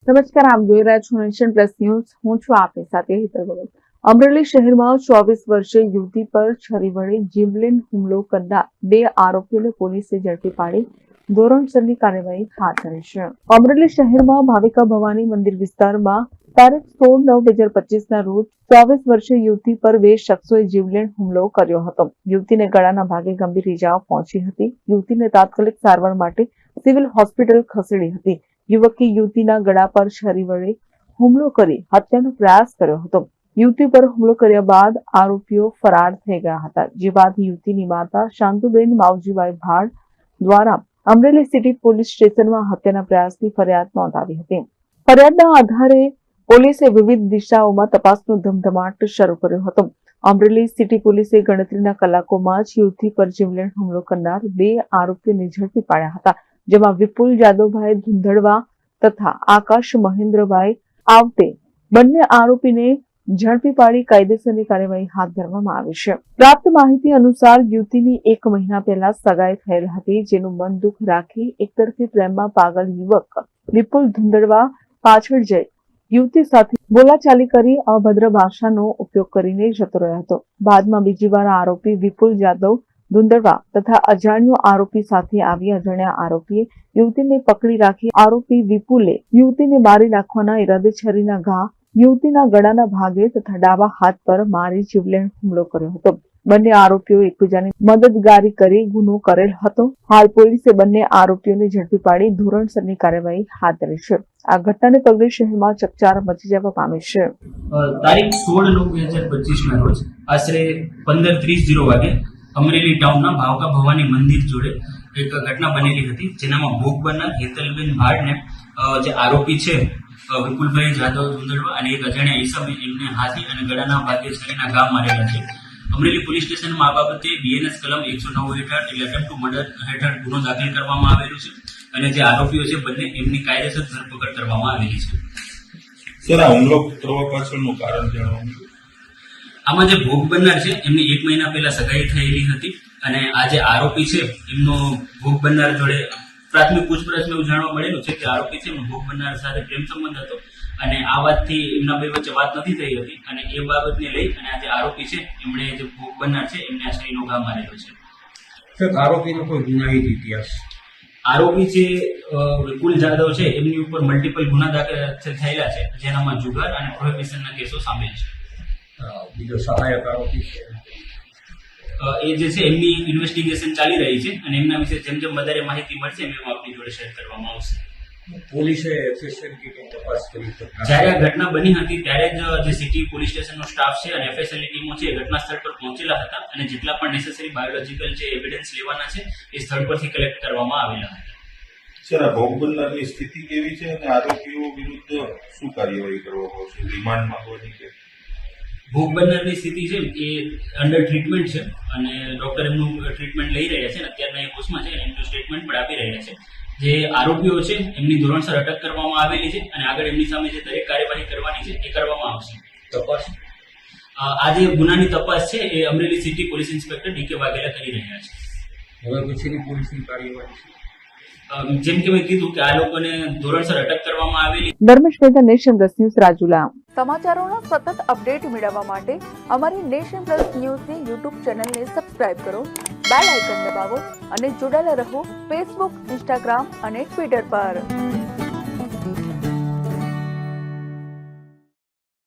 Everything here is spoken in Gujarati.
નમસ્કાર, આપ જોઈ રહ્યા છો નેશન પ્લસ ન્યૂઝ. હું છું આપની સાથે હિતલ ભગત. અમરેલી શહેરમાં 24 વર્ષીય યુવતી પર છરી વડે જીવલેણ હુમલો કરનાર 2 આરોપીઓને પોલીસે ઝડપી પાડી ધોરણસરની કાર્યવાહી હાથ ધરી છે. અમરેલી શહેરમાં ભાવિકા ભવાની મંદિર વિસ્તારમાં તારીખ 16/9/2025 ના રોજ 24 વર્ષીય યુવતી પર 2 શખ્સોએ જીવલેણ હુમલો કર્યો હતો. યુવતીને ગળાના ભાગે ગંભીર ઇજાઓ પહોંચી હતી. યુવતીને તાત્કાલિક સારવાર માટે સિવિલ હોસ્પિટલ ખસેડી હતી. યુવકે યુવતીના ગળા પર છરી વડે હુમલો કરી હત્યાનો પ્રયાસ કર્યો હતો. યુવતી પર હુમલો કર્યા બાદ આરોપીઓ ફરાર થઈ ગયા હતા. જે બાદ યુવતીની માતા શાંતુબેન માવજીભાઈ ભાડ દ્વારા અમરેલી સિટી પોલીસ સ્ટેશનમાં હત્યાના પ્રયાસની ફરિયાદ નોંધાવી હતી. ફરિયાદના આધારે પોલીસે વિવિધ દિશાઓમાં તપાસનો ધમધમાટ શરૂ કર્યો હતો. અમરેલી સિટી પોલીસે ગણતરીના કલાકોમાં જ યુવતી પર જીવલેણ હુમલો કરનાર 2 આરોપીઓને ઝડપી પાડ્યા હતા. જેમાં વિપુલ જાદવભાઈ ધુંધળવા તથા આકાશ મહેન્દ્રભાઈ આવતે બંને આરોપીને ઝડપી પાડી કાયદેસરની કાર્યવાહી હાથ ધરવામાં આવી છે. પ્રાપ્ત માહિતી અનુસાર યુવતીની 1 મહિના પહેલા સગાઈ થયેલ હતી, જેનું મન દુઃખ રાખી એકતરફી પ્રેમમાં પાગલ યુવક વિપુલ ધુંધળવા પાછળ જઈ યુવતી સાથે બોલાચાલી કરી અભદ્ર ભાષાનો ઉપયોગ કરીને જતો રહ્યો હતો. બાદમાં બીજી વાર આરોપી વિપુલ જાદવ ધુંધળવા તથા અજાણ્યો આરોપી સાથે આવી અજાણ્યા આરોપીએ યુવતીને પકડી રાખી આરોપી વિપુલે યુવતીને મારી નાખવાના ઈરાદે છરીના ઘા યુવતીના ગળાના ભાગે તથા ડાબા હાથ પર મારી જીવલેણ હુમલો કર્યો હતો. બંને આરોપીઓ એકબીજાની મદદગારી કરી ગુનો કરેલ હતો. હાલ પોલીસે બંને આરોપીઓને ઝડપી પાડી ધોરણસરની કાર્યવાહી હાથ ધરી છે. આ ઘટનાને પગલે શહેરમાં ચકચાર મચી જવા પામી છે. તારીખ 16/9/2025 ના રોજ આશરે 15:30 વાગે અમરેલી ટાઉનના ભાવકા ભવાની મંદિર જોડે એક ઘટના બનેલી હતી, જેનામાં ભોગ બનનાર હેતલબેન ભાડને જે આરોપી છે વિપુલભાઈ જાદવ ધુંધળવા અને એક અજાણ્યા ઈસમે એમને હાથી અને ગળાના ભાગે છરીના ઘા મારેલા છે. અમરેલી પોલીસ સ્ટેશનમાં આ બાબતે બીએનએસ કલમ 109 હેઠળ એટલે અટેમ્પ્ટ ટુ મર્ડર હેઠળ ગુનો દાખલ કરવામાં આવેલો છે અને જે આરોપીઓ છે બંને એમની કાયદેસર ધરપકડ કરવામાં આવેલી છે. સર, આ હુમલો કરવા પાછળનું કારણ જણાવો. આમાં જે ભોગ બનનાર છે એમની 1 મહિના પહેલા સગાઈ થયેલી હતી અને આ જે આરોપી છે એમનો ભોગ બનનાર જોડે પ્રાથમિક પૂછપરછમાં એવું જાણવા મળેલું છે કે આરોપી છે એમનો ભોગ બનનાર સાથે પ્રેમ સંબંધ હતો અને આ વાતથી એમના બે વચ્ચે વાત નથી થઈ હતી અને એ બાબતને લઈ અને આ જે આરોપી છે એમણે જે ભોગ બનનાર છે એમને આ છરીનો ઘા મારેલો છે. સર, આરોપીનો કોઈ ગુનાહિત ઇતિહાસ? આરોપી જે વિપુલ જાદવ છે એમની ઉપર મલ્ટિપલ ગુના દાખલ થયેલા છે, જેનામાં જુગાર અને પ્રોહિબિશનના કેસો સામેલ છે. બીજો સહાયક આરોપી છે એ જે છે એમની ઇન્વેસ્ટિગેશન ચાલી રહી છે અને એમના વિશે જેમ જેમ વધારે માહિતી મળશે એમ આપની જોડે શેર કરવામાં આવશે. પોલીસે એફએસએલની તપાસ કરી. જ્યારે આ ઘટના બની હતી ત્યારે જ જે સિટી પોલીસ સ્ટેશનનો સ્ટાફ છે અને એફએસએલની ટીમો છે ઘટના સ્થળ પર પહોંચેલા હતા અને જેટલા પણ નેસેસરી બાયોલોજીકલ જે એવિડન્સ લેવાના છે એ સ્થળ પરથી કલેક્ટ કરવામાં આવેલા હતા. સર, આ ભોગ બનનારની સ્થિતિ કેવી છે અને આરોપીઓ વિરુદ્ધ શું કાર્યવાહી કરવામાં આવશે? રિમાન્ડ માંગવાની કે? ભોગ બનનારની સ્થિતિ છે એ અંડર ટ્રીટમેન્ટ છે અને ડોક્ટર એમનું ટ્રીટમેન્ટ લઈ રહ્યા છે અને અત્યારના એ હોશમાં છે અને એમનું સ્ટેટમેન્ટ પણ આપી રહ્યા છે. જે આરોપીઓ છે એમની ધોરણસર અટક કરવામાં આવેલી છે અને આગળ એમની સામે જે દરેક કાર્યવાહી કરવાની છે એ કરવામાં આવશે. તપાસ આ જે ગુનાની તપાસ છે એ Amreli city police inspector DK Vaghela કરી રહ્યા છે. હવે પછીની પોલીસની કાર્યવાહી છે. જેમ કે મેં કીધું કે આ લોકોને ધોરણસર અટક કરવામાં આવેલી. Dharmesh Mehta, nation plus news, Rajula. સમાચારોના સતત અપડેટ મેળવવા માટે અમારી નેશન પ્લસ ન્યૂઝની યુટ્યુબ ચેનલને સબસ્ક્રાઇબ કરો, બેલ આઇકન દબાવો અને જોડાયેલા રહો ફેસબુક, ઇન્સ્ટાગ્રામ અને ટ્વિટર પર.